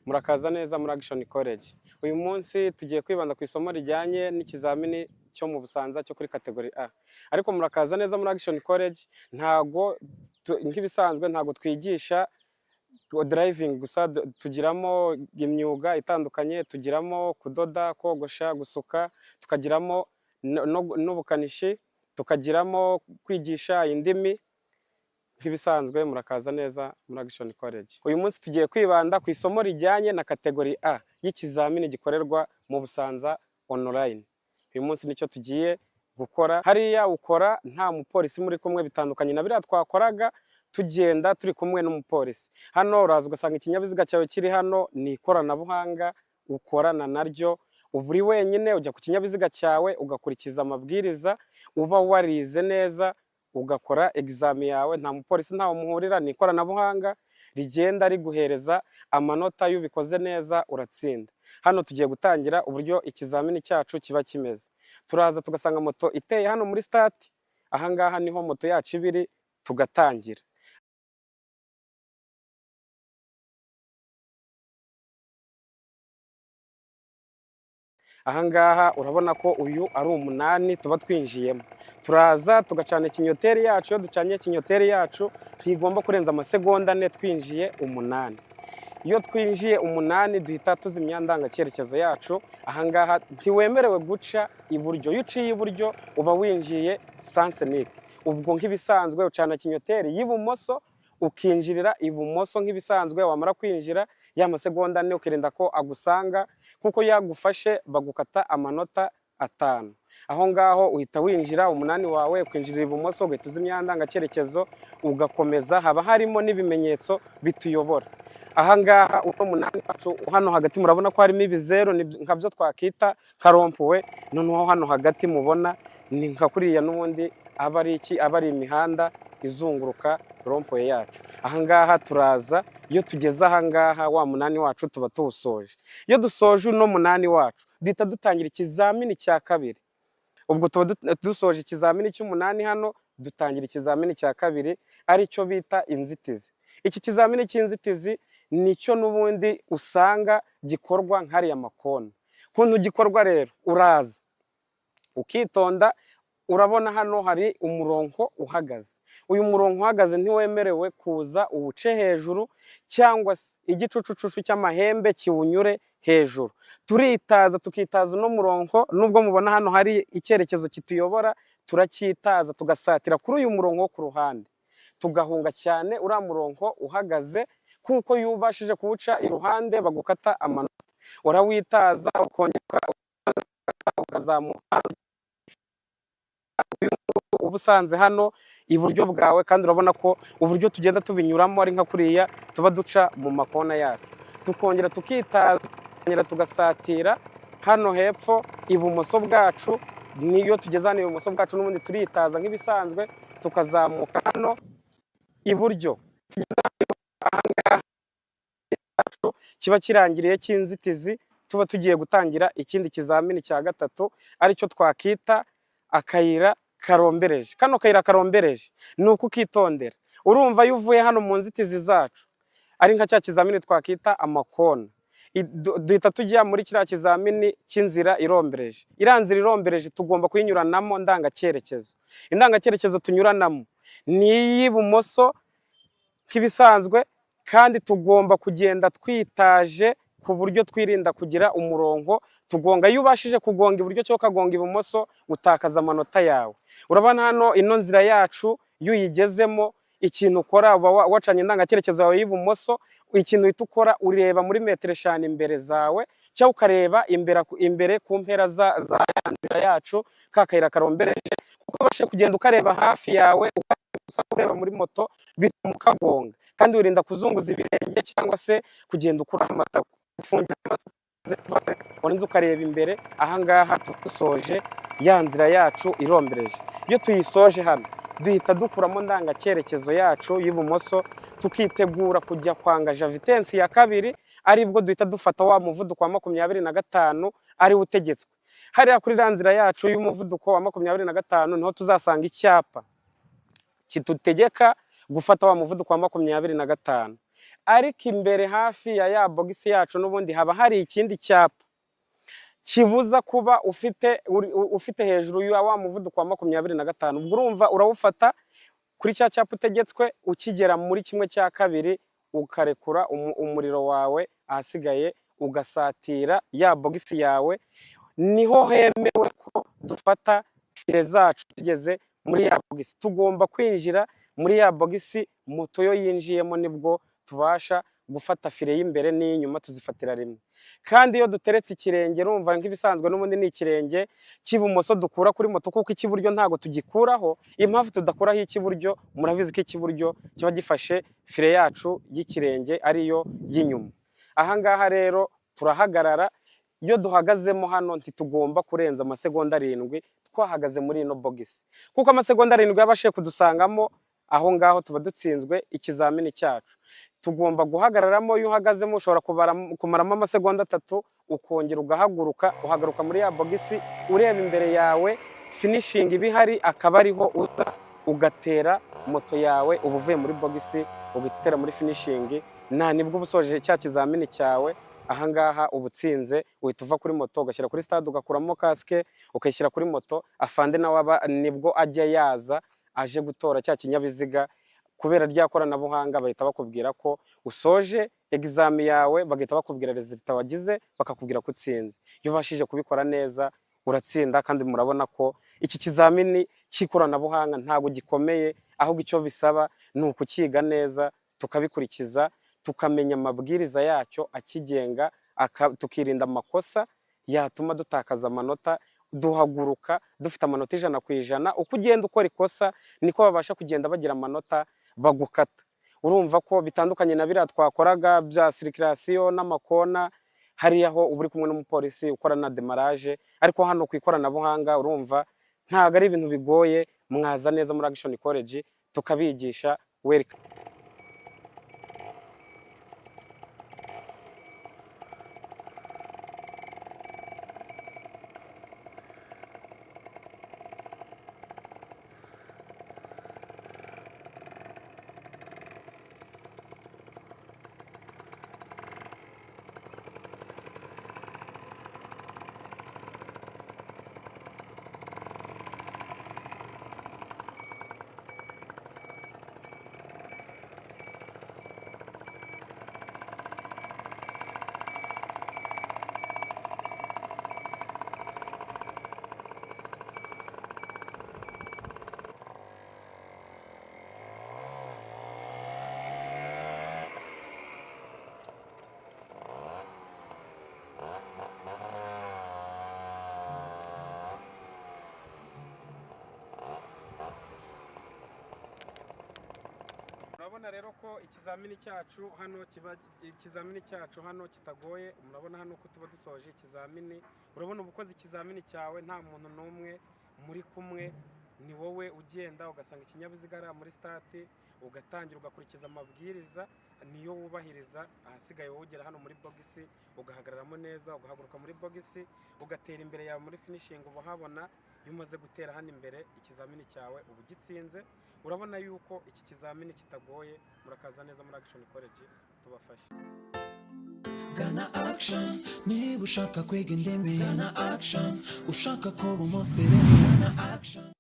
Murakaza neza muri Action College. Uyu munsi tugiye kwibanda ku isomo rijyanye n'ikizamini cyo mu Busanza cyo kuri kategori A. Ariko murakaza neza muri Action College, ntago nk'ibisanzwe ntago twigisha driving gusa, tugiramo imyuga itandukanye, tugiramo kudoda, kogosha, gusuka, tukagiramo n'ubukanishi, tukagiramo kwigisha indimi. Nk'ibisanzwe murakaza neza muri Action College. Uyu munsi tugiye kwibanda ku isomo rijyanye na kategori A y'ikizamini gikorerwa mu Busanza online. Uyu munsi nicyo tugiye gukora. Hariya ukora nta mupolisi muri kumwe, bitandukanye na biriya twakoraga tugenda turi kumwe n'umupolisi. Hano uraza ugasanga ikinyabiziga cyawe kiri hano ni ikoranabuhanga ukorana naryo, uba uri wenyine, ujya ku kinyabiziga cyawe ugakurikiza amabwiriza, uba warize neza, ugakora examen yawe, nta mupolisi ntawe muhurira, ni ikoranabuhanga rigenda riguhereza amanota. Iyo ubikoze neza uratsinda. Hano tugiye gutangira uburyo ikizamini cyacu kiba kimeze. Turaza tugasanga moto iteye hano muri start, ahangaha niho moto yacu ibiri, tugatangira. Ahangaha urabona ko uyu ari 8 tuba twinjiyemo. Turaza tugacana ikinyoteri yacu. Iyo ducanye ikinyoteri yacu ntigomba kurenza amasegonda 4 twinjiye 8. Iyo twinjiye 8 duhita tuzimya ndangacyerekezo yacu. Ahangaha ntiwemerewe guca iburyo. Iyo uciye iburyo uba winjiye sens unique. Ubwo nk'ibisanzwe ucana ikinyoteri y'ibumoso ukinjirira ibumoso nk'ibisanzwe. Wamara kwinjira ya masegonda 4 ukirinda ko agusanga, kuko yagufashe bagukata amanota 5. Aho ngaho uhita winjira 8 wawe, ukinjirira ibumoso, ugahita uzimya ndangacyerekezo ugakomeza. Haba harimo n'ibimenyetso bituyobora. Ahangaha 8 wacu hano hagati murabona ko harimo ibizeru, nka byo twakita karompuwe. Noneho hano hagati mubona ni nka kuriya n'ubundi aba ari iki, aba ari imihanda izunguruka rompuwe yacu. Ahangaha turaza, iyo tugeze ahangaha wa 8 wacu tuba tuwusoje. Iyo dusoje uno 8 wacu duhita dutangira ikizamini cya kabiri. Ubwo tuba dusoje ikizamini cy'8 hano, dutangira ikizamini cya kabiri aricyo bita inzitizi. Iki kizamini cy'inzitizi nicyo n'ubundi usanga gikorwa nk'ariya makona. Kuntu gikorwa rero, uraza ukitonda. Urabona hano hari umurongo uhagaze. Uyu murongo uhagaze ntiwemerewe kuza uwuce hejuru, cyangwa se igicucucucu cy'amahembe kiwunyure hejuru. Turitaza tukitaza uno murongo. Nubwo mubona hano hari icyerekezo kituyobora, turacyitaza tugasatira kuri uyu murongo wo ku ruhande, tugahunga cyane uriya murongo uhagaze, kuko iyo ubashije kuwuca iruhande bagukata amanota. Urawitaza ukongera ukazamuka. Ubusanze hano iburyo bwawe, kandi urabona ko uburyo tugenda tubinyuramo ari nka kuriya tuba duca mu makona yacu. Tukongera tukitaza, tugasatira hano hepfo ibumoso bwacu. Niyo tugeze hano ibumoso bwacu n'ubundi turitaza nk'ibisanzwe, tukazamuka hano iburyo. Ahangaha kiba kirangiriye cy'inzitizi, tuba tugiye gutangira ikindi kizamini cya gatatu, aricyo twakita akayira karombereje. Kano kayira karombereje ni uko ukitondera. Urumva iyo uvuye hano mu nzitizi zacu ari nka cya kizamini twakita amakona, duhita tujya muri kiriya kizamini cy'inzira irombereje. Iriya nzira irombereje tugomba kuyinyuranamo ndangacyerekezo. Indangacyerekezo tunyuranamo ni iy'ibumoso nk'ibisanzwe, kandi tugomba kugenda twitaje ku buryo twirinda kugira umurongo tugonga. Iyo ubashije kugonga iburyo cyo kagonga ibumoso utakaza amanota yawe. Urabona hano ino nzira yacu iyo uyigezemo, ikintu ukora uba wacanye indangacyerekezo yawe y'ibumoso. Ikintu uhita ukora, ureba muri metero 5 imbere zawe, cyangwa ukareba imbere ku mpera za nzira yacu ka kayira karombereje, kuko ubashe kugenda ukareba hafi yawe, ureba muri moto bituma ukagonga. Kandi wirinda kuzunguza ibirenge cyangwa se kugenda ukura amatako, ufungira amatako, warinze ukareba imbere. Ahangaha dusoje ya nzira yacu irombereje. Iyo tuyisoje hano duhita dukuramo ndangacyerekezo yacu y'ibumoso, tukitegura kujya kwangaja vitensi ya kabiri, aribwo duhita dufata wa muvuduko wa 25 ari utegetswe. Hariya kuri nzira yacu y'umuvuduko wa 25 niho tuzasanga icyapa kitutegeka gufata wa muvuduko wa 25. ariko imbere hafi ya bogisi yacu n'ubundi haba hari ikindi cyapa kibuza kuba ufite hejuru ya wa muvuduko wa 25. Ubwo urumva urawufata kuri cya cyapa utegetswe, ukigera muri 1/2 ukarekura umuriro wawe, ahasigaye ugasatira ya bogisi yawe. Niho hemewe ko dufata fire zacu tugeze muri ya bogisi. Tugomba kwinjira muri ya bogisi, moto yo yinjiyemo nibwo tubasha gufata fire y'imbere n'inyuma tuzifatira rimwe. Kandi iyo duteretse ikirenge, urumva nk'ibisanzwe n'ubundi ni ikirenge cy'ibumoso dukura kuri moto, kuko icy'iburyo ntago tugikuraho. Impamvu tudakuraho icy'iburyo, murabizi ko icy'iburyo kiba gifashe fire yacu y'ikirenge ariyo y'inyuma. Aha ngaha rero turahagarara. Iyo duhagazemo hano ntitugomba kurenza amasegonda 7 twahagaze muri ino bogisi, kuko amasegonda 7 yabashe kudusangamo, aho ngaho tuba dutsinzwe ikizamini cyacu. Tugomba guhagararamo. Iyo uhagazemo ushobora kumaramo amasegonda 3 ukongera uhagaruka muri ya bogisi, ureba imbere yawe finishing ibihari, akaba ariho uza ugatera moto yawe. Uba uvuye muri bogisi ugitera muri finishing, nibwo ubusoje cya kizamini cyawe. Aha ngaha ubutsinze, uhita uva kuri moto ugashyira kuri stade, ugakuramo kasike ukayishyira kuri moto. Afande nawe nibwo ajya yaza aje gutora cya kinyabiziga. Kubera rya koranabuhanga bahita bakubwira ko usoje examen yawe, bagahita bakubwira resultat wagize, bakakubwira ko utsinze. Iyo ubashije kubikora neza uratsinda. Kandi murabona ko iki kizamini cy'ikoranabuhanga ntago gikomeye, ahubwo icyo bisaba ni ukukiga neza, tukabikurikiza, tukamenya amabwiriza yacyo akigenga, tukirinda amakosa yatuma dutakaza amanota. Duhaguruka dufite amanota 100%. Uko ugenda ukora ikosa niko babasha kugenda bagira amanota bagukata. Urumva ko bitandukanye na biriya twakoraga bya circulation n'amakona, hariya ho uba uri kumwe n'umupolisi ukora na demarage. Ariko hano ku ikoranabuhanga urumva ntago ari ibintu bigoye. Mwaza neza muri Action College tukabigisha. Welcome. Murabona rero ko ikizamini cyacu hano kitagoye. Murabona hano ko tuba dusoje ikizamini. Urabona ubukoze ikizamini cyawe nta muntu n'umwe muri kumwe, ni wowe ugenda ugasanga ikinyabiziga ari muri stade, ugatangira ugakurikiza amabwiriza, niyo wubahiriza. Ahasigaye wowe ugera hano muri bogisi ugahagararamo neza, ugahaguruka muri bogisi, ugatera imbere yawe muri finishing. Ubahabona iyo umaze gutera hano imbere, ikizamini cyawe uba ugitsinze. Urabona yuko iki kizamini kitagoye. Murakaza neza muri Action College tubafashe. Gana Action niba ushaka kwiga indimi, Gana Action ushaka kuba umusirimu, Gana Action.